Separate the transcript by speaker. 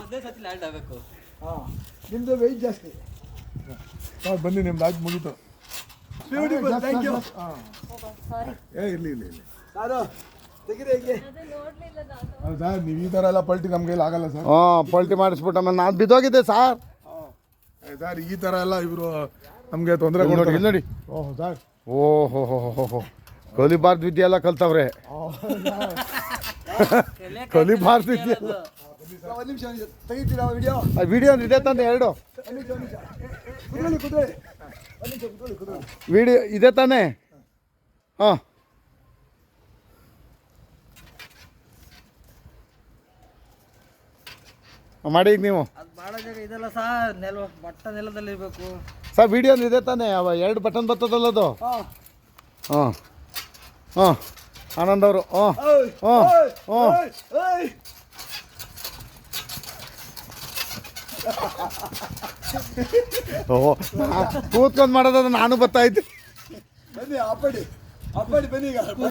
Speaker 1: ಅದೇ ಸತಿ ಲ್ಯಾಂಡ್ ಆಗಬೇಕು.
Speaker 2: ಹಾಂ ನಿಮ್ಮದು ವೆಯ್ಟ್ ಜಾಸ್ತಿ.
Speaker 3: ಬನ್ನಿ ನಿಮ್ದು ಆಯ್ತು ಮುಗೀತು.
Speaker 2: Beautiful, thank you.
Speaker 3: ಇರಲಿ
Speaker 2: ಸಾರು ತೆಗೀರಿ ಹೇಗೆ.
Speaker 3: ಸರ್ ನೀವು ಈ ಥರ ಎಲ್ಲ ಪಲ್ಟಿ ನಮ್ಮ ಕೈಲಿ ಆಗಲ್ಲ ಸರ್.
Speaker 4: ಪಲ್ಟಿ ಮಾಡಿಸ್ಬಿಟ್ಟು ಆಮೇಲೆ ನಾನು ಬಿದ್ದೋಗಿದ್ದೆ ಸರ್.
Speaker 3: ಸರ್ ಈ ಥರ ಎಲ್ಲ ಇವರು ನಮಗೆ ತೊಂದರೆ
Speaker 4: ನೋಡಿ
Speaker 3: ಕೊಡ್ತಾರೆ.
Speaker 4: ಇಲ್ಲಿ ನೋಡಿ.
Speaker 3: ಓಹ್ ಸರ್
Speaker 4: ಓಹೋ ಕಲಿಬಾರ್ದು ವಿದ್ಯೆ ಎಲ್ಲ ಕಲ್ತವ್ರೆ. ಕಲಿಬಾರ್ದು ವಿದ್ಯೆ ಎಲ್ಲ.
Speaker 2: ಒಂದು ನಿಮಿಷ ತೆಗಿತೀರಾ ವಿಡಿಯೋ?
Speaker 4: ವಿಡಿಯೋ ಇದೆ ತಾನೆ ಎರಡು
Speaker 2: ಕುತ್ಕೊಳ್ಳಿ.
Speaker 4: ವಿಡಿಯೋ ಇದೆ ತಾನೆ? ಹಾಂ ಮಾಡಿ ಈಗ ನೀವು
Speaker 1: ಅದು ಮಾಡೋ ಜಾಗ ಇದೆಲ್ಲ ಸರ್, ಮಟ್ಟ ನೆಲದಲ್ಲಿ ಇರಬೇಕು
Speaker 4: ಸರ್. ವಿಡಿಯೋ ಇದೆ ತಾನೆ? ಅವ ಎರಡು ಬಟನ್ ಬರ್ತದಲ್ಲ ಅದು. ಹಾಂ ಆನಂದ್ ಅವರು. ಕೂತ್ಕೊಂಡು ಮಾಡೋದು ನಾನು ಬರ್ತಾ ಇದ್ದೆ.
Speaker 2: ಬನ್ನಿ ಅಪ್ಪಡಿ ಬನ್ನಿ ಈಗ.